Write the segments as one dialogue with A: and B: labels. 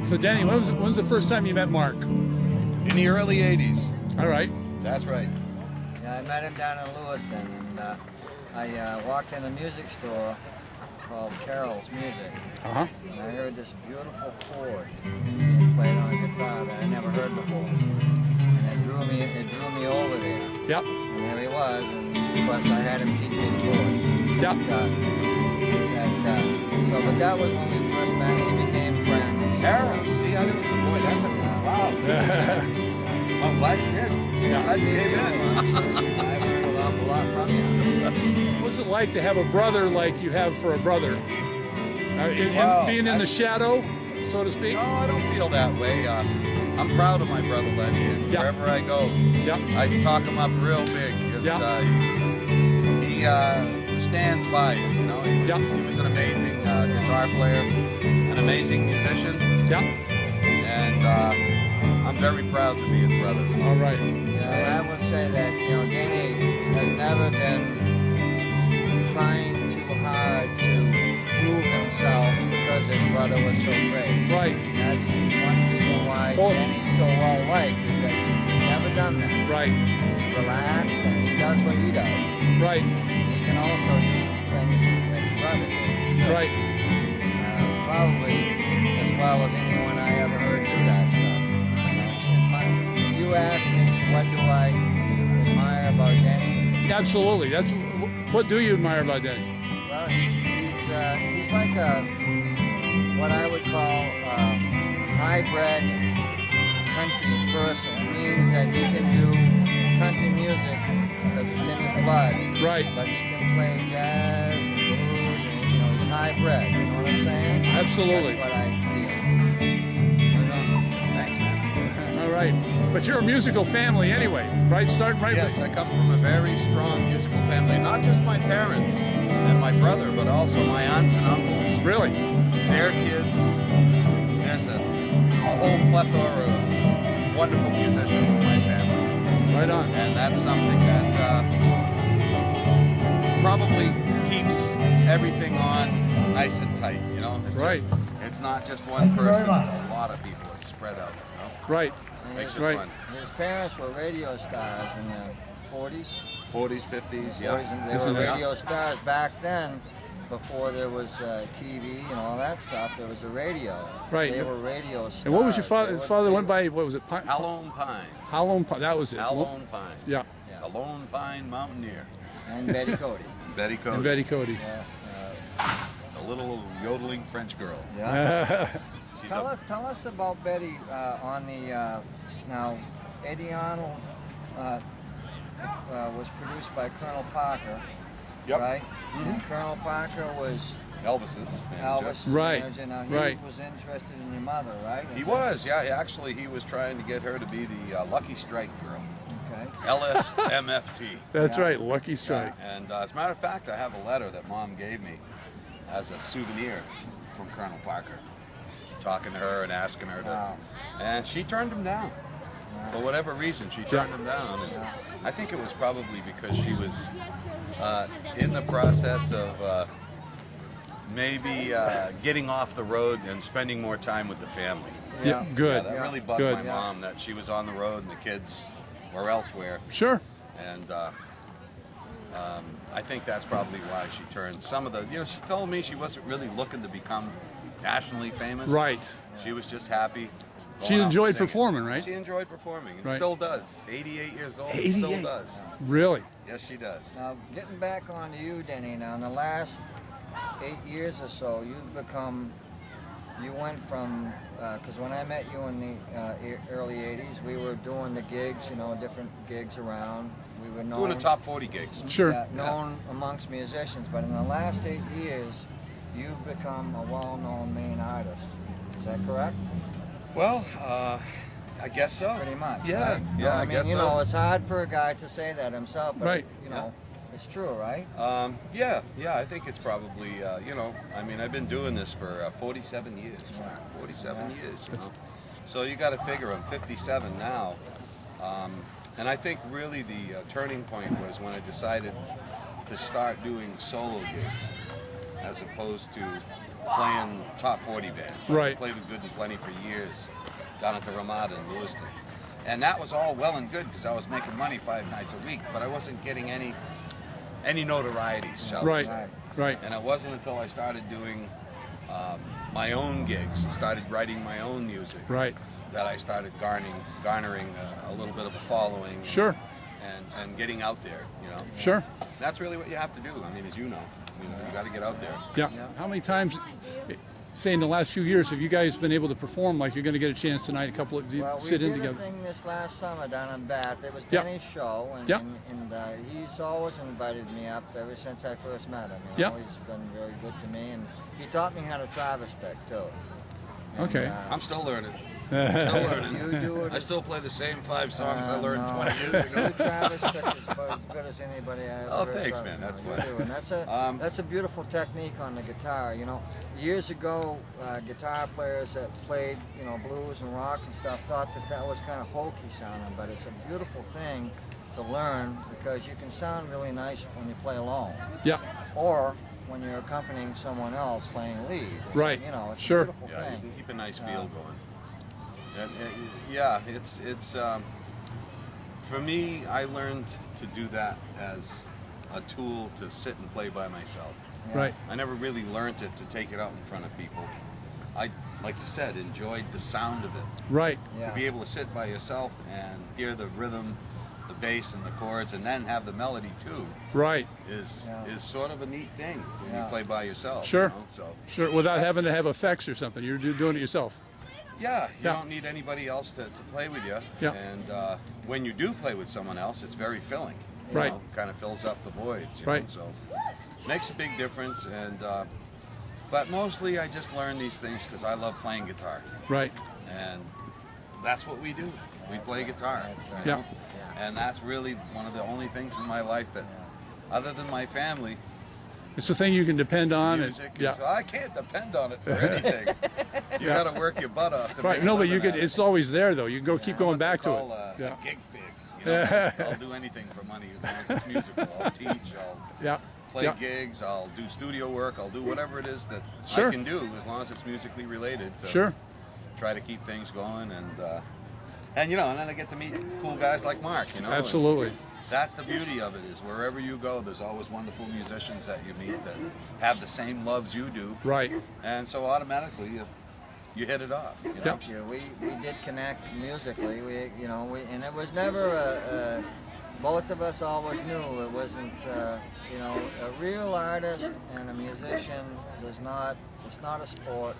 A: So Denny, when was the first time you met Mark?
B: In the early 80s.
A: All right.
B: That's right.
C: Yeah, I met him down in Lewiston, and I walked in a music store called Carol's Music.
A: Uh-huh.
C: And I heard this beautiful chord being played on a guitar that I never heard before. And it drew me over there.
A: Yep.
C: And there he was, and of course I had him teach me the chord.
A: Yep.
C: But that was when we first met. We became friends.
B: Carol, see, I didn't. Boy, that's a wow. I'm glad you did.
A: Yeah.
B: Glad you came in.
C: I learned an awful lot from you.
A: What's it like to have a brother like you have for a brother? Being in the shadow, so to speak?
B: No, I don't feel that way. I'm proud of my brother Lenny, and wherever I go, I talk him up real big. He stands by it, you know. He was an amazing guitar player, an amazing musician.
A: Yeah.
B: And I'm very proud to be his brother.
A: All right.
C: Yeah, I would say that, you know, Denny has never been trying too hard to prove himself because his brother was so great.
A: Right.
C: That's one reason why Denny's so well liked, is that he's never done that.
A: Right.
C: He's relaxed and he does what he does.
A: Right.
C: He can also do some things that his brother did.
A: Right.
C: Probably as well as anyone I ever heard do that stuff. If you ask me what do I admire about Denny?
A: Absolutely. What do you admire about Denny?
C: Well, he's like what I would call a hybrid country person. It means that he can do country music because it's in his blood.
A: Right.
C: But he can play jazz and blues, and you know, he's hybrid. You know what I'm saying?
A: Absolutely.
C: That's what I feel.
B: Thanks, man.
A: All right. But you're a musical family anyway, right? Starting right
B: Yes, I come from a very strong musical family. Not just my parents and my brother, but also my aunts and uncles.
A: Really?
B: Their kids. There's a whole plethora of wonderful musicians in my family.
A: Right on.
B: And that's something that probably keeps everything on nice and tight, you know? It's not just one person, it's a lot of people. It's spread out, you know?
A: Right.
B: Makes it
A: Right.
B: fun.
C: His parents were radio stars in the 40s.
B: 40s, 50s, yeah.
C: 40s, and they were radio stars back then. Before there was TV and all that stuff, there was a radio.
A: Right.
C: They were radio stars.
A: And what was your father? His father went by, what was it?
B: Hallone Pine.
A: Hallone Pine, that was it.
B: Hallone Pine.
A: Yeah.
B: The Lone Pine Mountaineer.
C: And Betty Cody.
B: Betty Cody.
A: And Betty Cody.
C: Yeah.
B: A little yodeling French girl.
C: Yeah. Tell us about Betty on the, now, Eddie Arnold was produced by Colonel Parker.
B: Yep.
C: Right? And Colonel Parker was
B: Elvis's manager.
C: Elvis'
A: Right.
C: manager. Now, he was interested in your mother, right?
B: He was, yeah. Actually, he was trying to get her to be the Lucky Strike girl.
C: Okay.
B: LSMFT.
A: That's right, Lucky Strike.
B: And as a matter of fact, I have a letter that Mom gave me as a souvenir from Colonel Parker, talking to her and asking her to, and she turned him down. For whatever reason, she turned him down. And I think it was probably because she was in the process of maybe getting off the road and spending more time with the family.
A: Yeah, good.
B: That really bugged my mom, that she was on the road and the kids were elsewhere.
A: Sure.
B: And I think that's probably why she turned some of the, you know, she told me she wasn't really looking to become nationally famous.
A: Right.
B: She was just happy.
A: She enjoyed performing, right?
B: She enjoyed performing. And
A: Right.
B: still does. 88 years old.
A: 88?
B: Still does.
A: Really?
B: Yes, she does.
C: Now, getting back on to you, Denny, now in the last 8 years or so, you went from, because when I met you in the early 80s, we were doing the gigs, you know, different gigs around. We were known,
B: Doing the top 40 gigs.
A: Sure.
C: known amongst musicians, but in the last 8 years, you've become a well-known Maine artist. Is that correct?
B: Well, I guess so.
C: Pretty much.
B: Yeah,
C: Right?
B: yeah,
C: I
B: I
C: mean,
B: guess
C: you
B: so.
C: know, it's hard for a guy to say that himself, but
A: Right.
C: you know, it's true, right?
B: Yeah, I think it's probably, you know, I mean, I've been doing this for 47 years. 47 years, you know. So you got to figure I'm 57 now. And I think really the turning point was when I decided to start doing solo gigs as opposed to playing top 40 bands.
A: Right.
B: I played with Good and Plenty for years down at the Ramada in Lewiston. And that was all well and good because I was making money 5 nights a week, but I wasn't getting any notoriety, shall we
A: Right.
B: say.
A: Right.
B: And it wasn't until I started doing my own gigs, started writing my own music,
A: Right.
B: that I started garnering a little bit of a following.
A: Sure.
B: And getting out there, you know.
A: Sure.
B: That's really what you have to do. I mean, as you know, you got to get out there.
A: Yeah. How many times, say in the last few years, have you guys been able to perform like you're going to get a chance tonight? A couple of
C: Well,
A: sit in
C: we did
A: together.
C: a thing this last summer down in Bath. It was
A: Yeah.
C: Denny's show, and,
A: Yeah.
C: and he's always invited me up ever since I first met him. You know,
A: Yeah.
C: He's been very good to me, and he taught me how to Travis pick too. And,
A: Okay.
B: I'm still learning. Still learning.
C: You do it.
B: I still play the same 5 songs I learned
C: no.
B: 20 years ago.
C: You Travis pick is about as good as anybody I ever
B: Oh,
C: heard
B: thanks,
C: of.
B: man. That's
C: You
B: fine.
C: do, and that's a beautiful technique on the guitar. You know, years ago, guitar players that played, you know, blues and rock and stuff thought that was kind of hokey sounding, but it's a beautiful thing to learn because you can sound really nice when you play alone,
A: Yeah.
C: or when you're accompanying someone else playing lead.
A: Right.
C: You know, it's
A: Sure.
C: a beautiful
B: Yeah, you
C: thing.
B: can keep a nice feel going. And, yeah, it's for me, I learned to do that as a tool to sit and play by myself.
C: Yeah.
A: Right.
B: I never really learned it to take it out in front of people. I, like you said, enjoyed the sound of it.
A: Right.
C: Yeah.
B: To be able to sit by yourself and hear the rhythm, the bass and the chords, and then have the melody too,
A: Right.
B: is
C: Yeah.
B: sort of a neat thing when
C: Yeah.
B: you play by yourself.
A: Sure.
B: You know? So
A: Sure. Without having to have effects or something. You're doing it yourself.
B: yeah, you
A: Yeah.
B: don't need anybody else to play with you.
A: Yeah.
B: And when you do play with someone else, it's very filling. You
A: Right.
B: know, kind of fills up the voids. You
A: Right.
B: Know? So makes a big difference. And but mostly I just learned these things because I love playing guitar,
A: Right.
B: and that's what we do. We play guitar.
C: That's right.
B: you
A: Yeah.
B: know? And that's really one of the only things in my life that, other than my family,
A: It's the thing you can depend on.
B: music.
A: Yeah.
B: So I can't depend on it for anything. You
A: Yeah.
B: got to work your butt off to
A: Right.
B: make
A: No,
B: a
A: but you
B: living
A: could.
B: at it.
A: It's always there though. You can go keep going
B: What they
A: back to
B: call,
A: it. Yeah.
B: a gig big. You know? I'll do anything for money as long as it's musical. I'll teach. I'll
A: Yeah.
B: play
A: Yeah.
B: gigs. I'll do studio work. I'll do whatever it is that
A: Sure.
B: I can do as long as it's musically related. To
A: Sure.
B: Try to keep things going and you know, and then I get to meet cool guys like Mark. You know. and
A: Absolutely.
B: that's the beauty of it, is wherever you go, there's always wonderful musicians that you meet that have the same loves you do.
A: Right.
B: And so automatically you hit it off. You know?
C: Thank you. We did connect musically. And it was never both of us always knew it wasn't you know, a real artist and a musician does not. It's not a sport.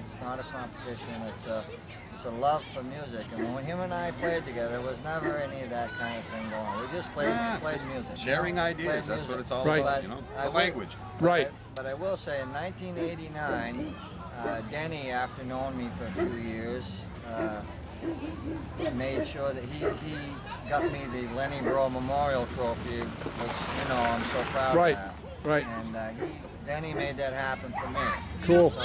C: It's not a competition. It's a love for music. And when him and I played together, there was never any of that kind of thing going on. We just played
B: It's
C: played
B: just
C: music.
B: sharing
C: Played
B: ideas. That's
C: music.
B: what it's all
A: Right.
B: about. You know, it's
C: I
B: a
C: will-
B: language.
A: Right.
C: But I will say, in 1989, Denny, after knowing me for a few years, made sure that he got me the Denny Breau Memorial Trophy, which, you know, I'm so proud
A: Right.
C: of.
A: Right.
C: And Denny made that happen for me.
A: Cool.
C: So,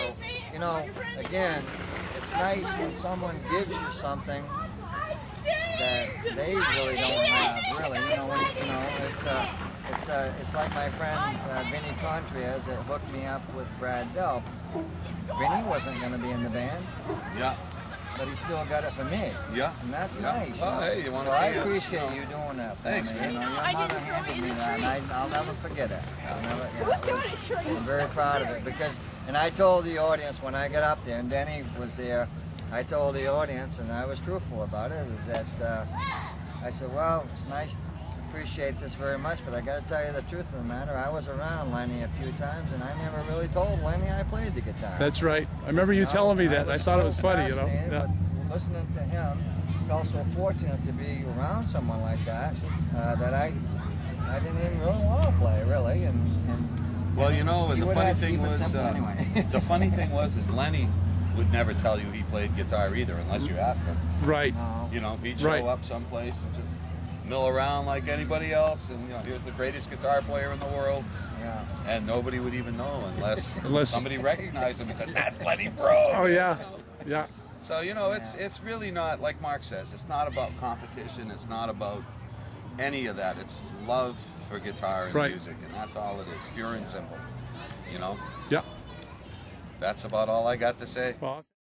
C: you know, again, it's nice when someone gives you something that they really don't have, really. You know, it's like my friend Vinny Contreras that hooked me up with Brad Delp. Vinny wasn't going to be in the band,
B: Yeah.
C: but he still got it for me.
B: Yeah.
C: And that's
B: Yeah.
C: nice.
B: Well,
C: know.
B: hey, you wanna
C: Well,
B: see
C: I
B: it,
C: appreciate
B: you know.
C: you doing that for
B: Thanks,
C: me.
B: man.
C: You know, your mother handed me that, and I'll never forget it. I'm very proud of it because, and I told the audience when I got up there, and Denny was there, I told the audience, and I was truthful about it, is that I said, well, it's nice, appreciate this very much, but I got to tell you the truth of the matter. I was around Lenny a few times, and I never really told Lenny I played the guitar.
A: That's right. I remember you
C: know,
A: telling me that. And I thought it was
C: so
A: funny. You know.
C: fascinated,
A: Yeah.
C: But listening to him, felt so fortunate to be around someone like that that I didn't even really want to play, really. And
B: Well, you know,
C: You
B: the
C: would
B: funny
C: have to
B: thing
C: keep it
B: was,
C: simple anyway.
B: the funny thing was Lenny would never tell you he played guitar either, unless you asked him.
A: Right.
C: no,
B: You know, he'd show
A: Right.
B: up someplace and just mill around like anybody else, and you know, here's the greatest guitar player in the world,
C: yeah.
B: and nobody would even know unless
A: Unless-
B: somebody recognized him and said, "That's Lenny Breau."
A: Oh yeah. Yeah.
B: So you know, it's really not, like Mark says, it's not about competition. It's not about any of that. It's love for guitar and
A: Right.
B: music, and that's all it is, pure and simple. You know.
A: Yeah.
B: That's about all I got to say.
A: Well,